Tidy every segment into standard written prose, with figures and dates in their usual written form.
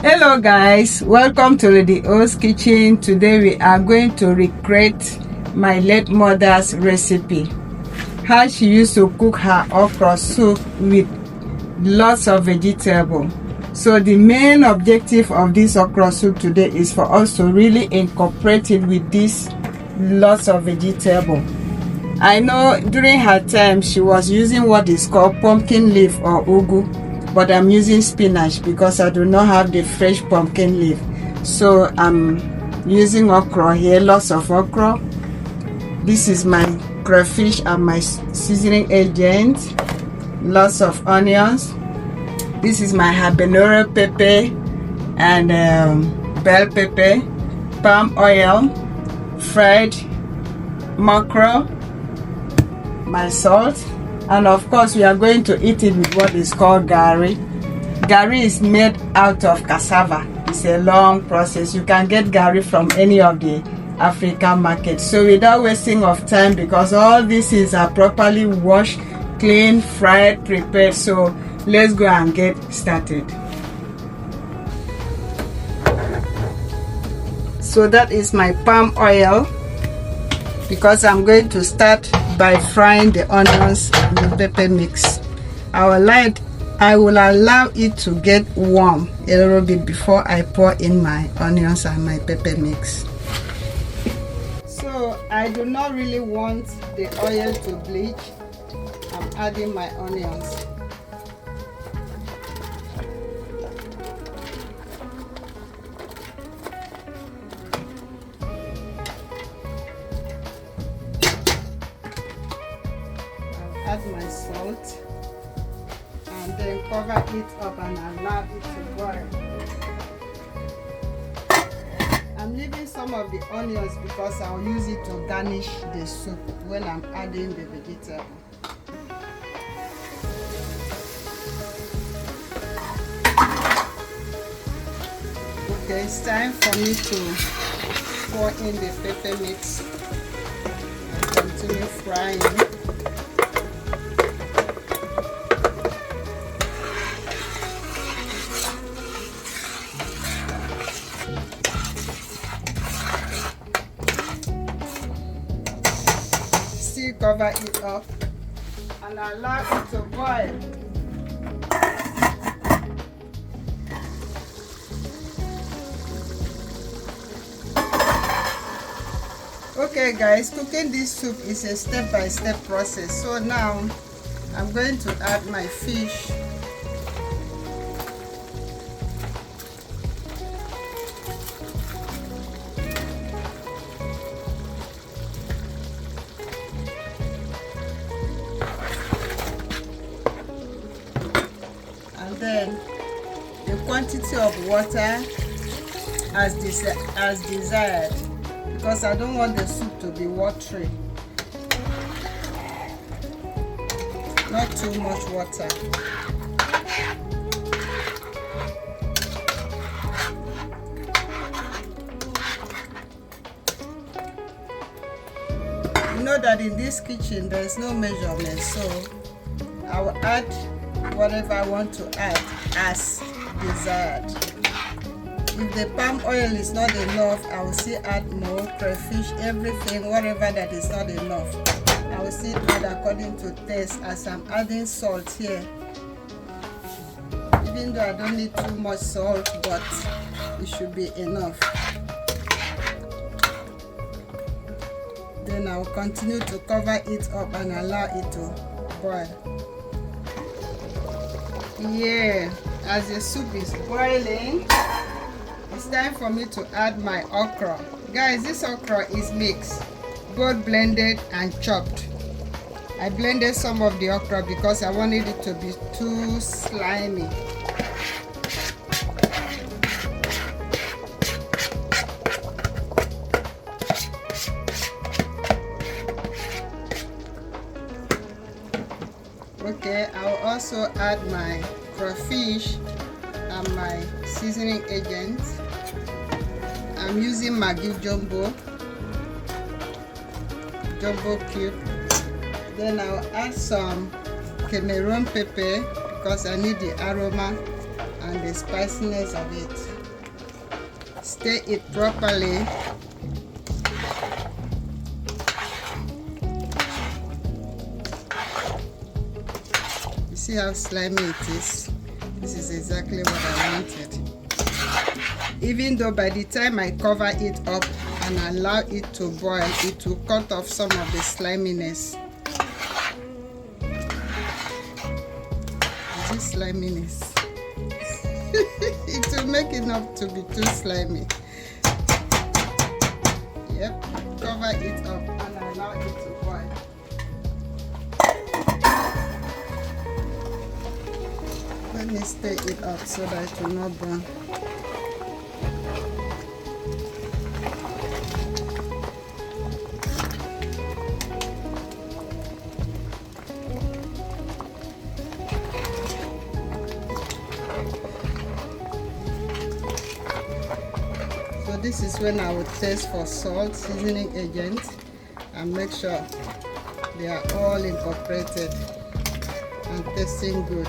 Hello guys, welcome to Lady O's kitchen. Today we are going to recreate my late mother's recipe, how she used to cook her okra soup with lots of vegetable. So the main objective of this okra soup today is for us to really incorporate it with this lots of vegetable. I know during her time she was using what is called pumpkin leaf or ugu, but I'm using spinach because I do not have the fresh pumpkin leaf. So I'm using okra here, lots of okra. This is my crayfish and my seasoning agent, lots of onions. This is my habanero pepper and bell pepper, palm oil, fried mackerel, my salt, and of course we are going to eat it with what is called gari. Gari is made out of cassava. It's a long process. You can get gari from any of the African markets. So without wasting of time, because all this is properly washed, clean, fried, prepared, so let's go and get started. So that is my palm oil, because I'm going to start by frying the onions and the pepper mix. I will allow it to get warm a little bit before I pour in my onions and my pepper mix. So I do not really want the oil to bleach. I'm adding my onions. Add my salt and then cover it up and allow it to boil. I'm leaving some of the onions because I'll use it to garnish the soup when I'm adding the vegetable. Okay, it's time for me to pour in the pepper mix and continue frying. Still cover it up and allow it to boil. Okay guys, cooking this soup is a step-by-step process. So now I'm going to add my fish. And then the quantity of water as desired, because I don't want the soup to be watery. Not too much water. You know that in this kitchen there is no measurement, so I will add whatever I want to add as desired. If the palm oil is not enough, I will still add more. Crayfish, everything, whatever that is not enough, I will still add according to taste, as I'm adding salt here. Even though I don't need too much salt, but it should be enough. Then I will continue to cover it up and allow it to boil. Yeah, as the soup is boiling, it's time for me to add my okra. Guys, this okra is mixed, both blended and chopped. I blended some of the okra because I wanted it to be too slimy. Okay, I will also add my crayfish and my seasoning agent. I'm using Maggi jumbo cube. Then I'll add some Cameroon pepper because I need the aroma and the spiciness of it. Stir it properly. You see how slimy it is? This is exactly what I wanted. Even though by the time I cover it up and allow it to boil, it will cut off some of the sliminess. This sliminess. It will make it not to be too slimy. Yep, cover it up and allow it to boil. Let me stir it up so that it will not burn. So this is when I would taste for salt, seasoning agent, and make sure they are all incorporated and tasting good.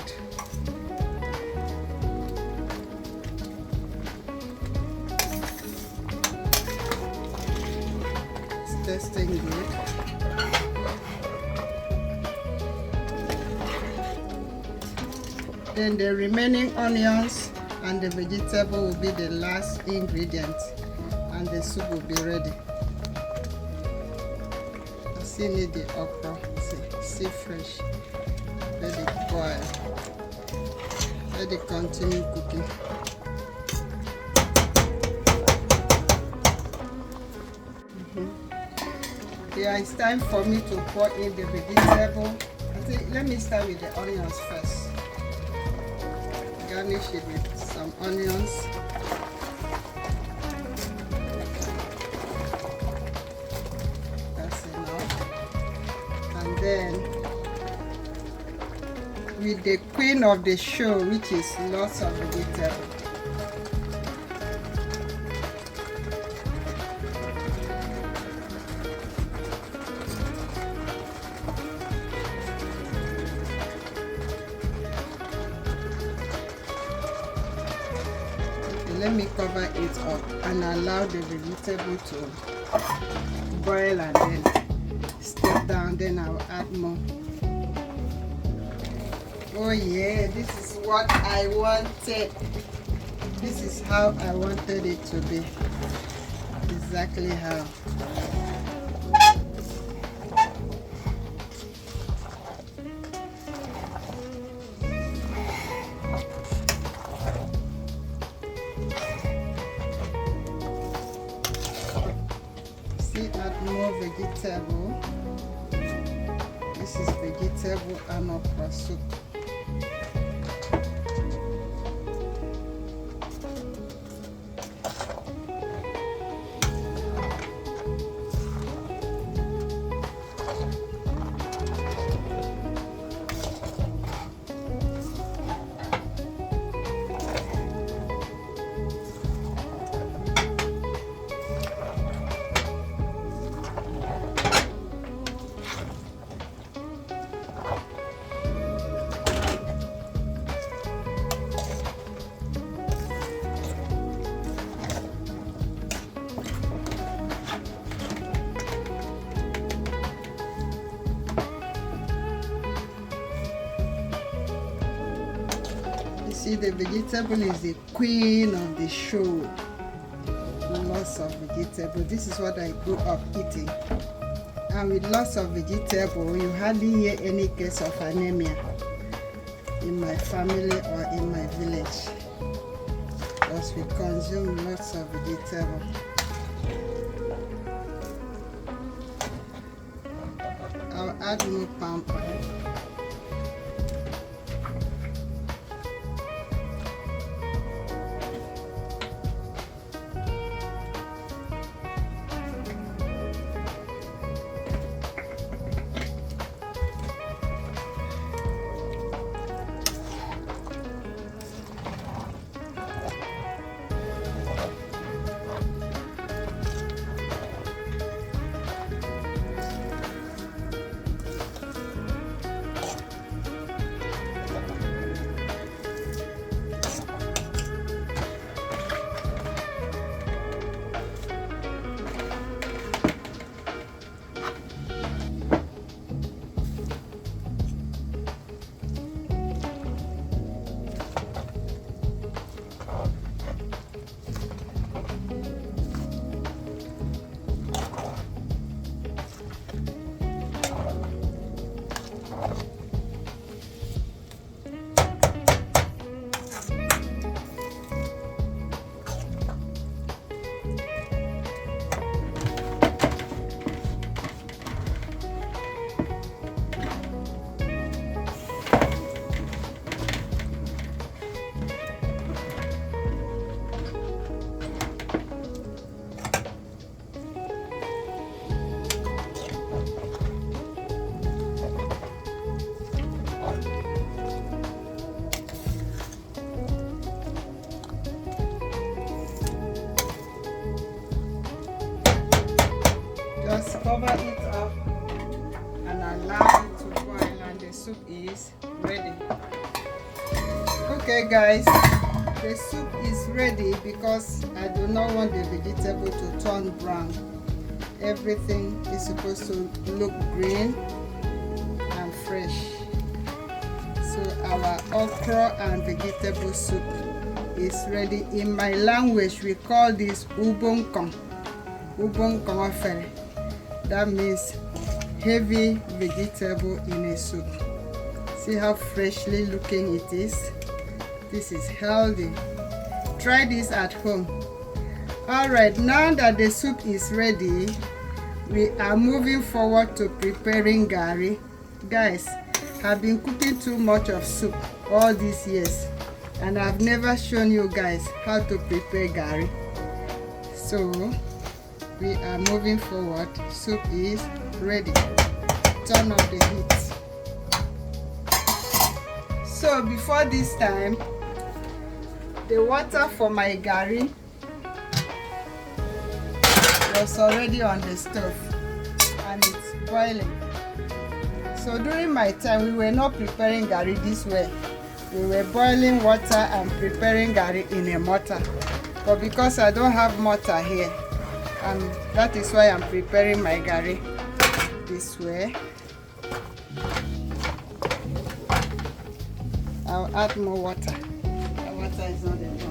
It's tasting good. Then the remaining onions and the vegetable will be the last ingredient, and the soup will be ready. I still need the okra. See fresh. Let it boil. Let it continue cooking. Yeah, it's time for me to pour in the vegetable. I think let me start with the onions first. Garnish it with some onions. That's enough. And then with the queen of the show, which is lots of vegetable. Let me cover it up and allow the vegetable to boil and then step down. Then I'll add more. Oh yeah, this is what I wanted. This is how I wanted it to be. Exactly how. Add more vegetable. This is vegetable and okra soup. See, the vegetable is the queen of the show. Lots of vegetable. This is what I grew up eating. And with lots of vegetable, you hardly hear any case of anemia in my family or in my village, because we consume lots of vegetable. I'll add more palm oil. cover it up and allow it to boil, and the soup is ready. Okay guys, the soup is ready because I do not want the vegetable to turn brown. Everything is supposed to look green and fresh. So our okra and vegetable soup is ready. In my language we call this UBO NKONG. UBO NKONG. That means heavy vegetable in a soup. See how freshly looking it is. This is healthy. Try this at home. Alright, now that the soup is ready, we are moving forward to preparing gari. Guys, I've been cooking too much of soup all these years, and I've never shown you guys how to prepare gari. So we are moving forward. Soup is ready. Turn off the heat. So before this time, the water for my gari was already on the stove and it's boiling. So during my time, we were not preparing gari this way. We were boiling water and preparing gari in a mortar. But because I don't have mortar here, and that is why I'm preparing my gari this way. I'll add more water. The water is not enough.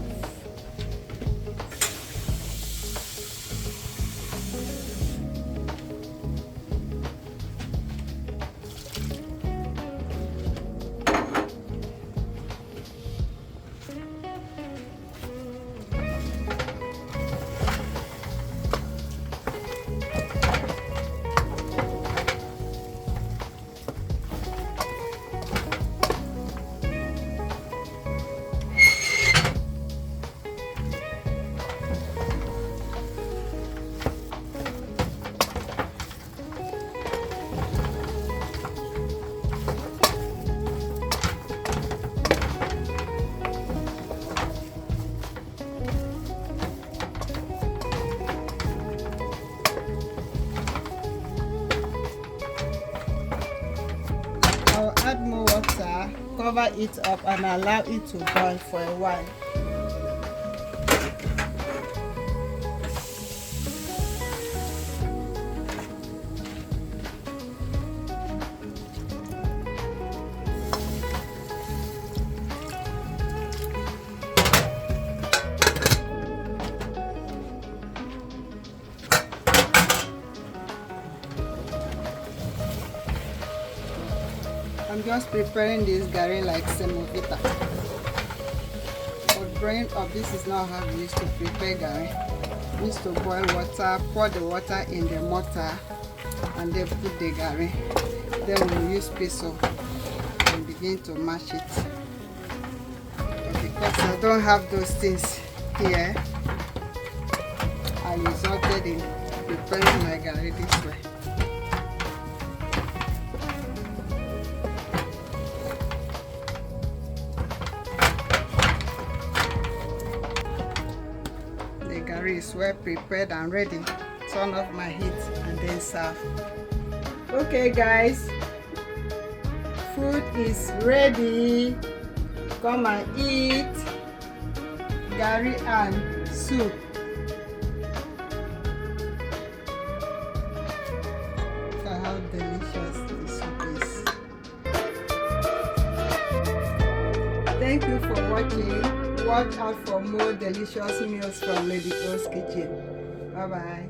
I'll add more water, cover it up and allow it to boil for a while. I'm just preparing this gari like semovita. But growing up, this is not how we used to prepare gari. We used to boil water, pour the water in the mortar, and then put the gari. Then we use peso and begin to mash it. But because I don't have those things here, I resulted in preparing my gari this way. Gari is well prepared and ready. Turn off my heat and then serve. Okay guys, food is ready. Come and eat gari and soup. Look at how delicious the soup is. Thank you for watching. Watch out for more delicious meals from Lady O's Kitchen. Bye bye.